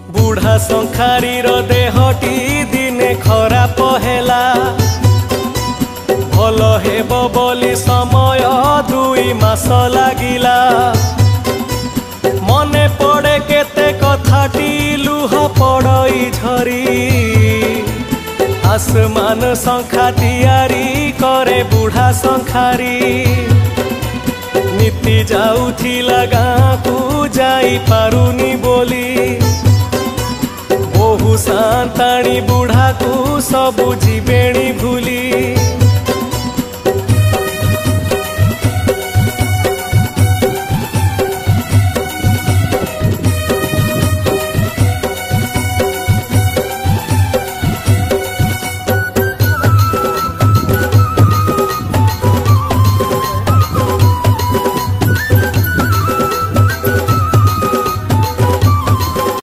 बुढ़ा शंखारी रो देहटी दिने खराप हेला भल हेब बोली समय 2 मास लागिला। मने पड़े केते कथाटी लुह पड़ई झरी आसमान शंखा तियारी करे बुढ़ा शंखारी। नीति जाउथिला गाँ को जाई पारुनी बोली बहु सांताणी बुढ़ा को सबु जीवेणी भूली।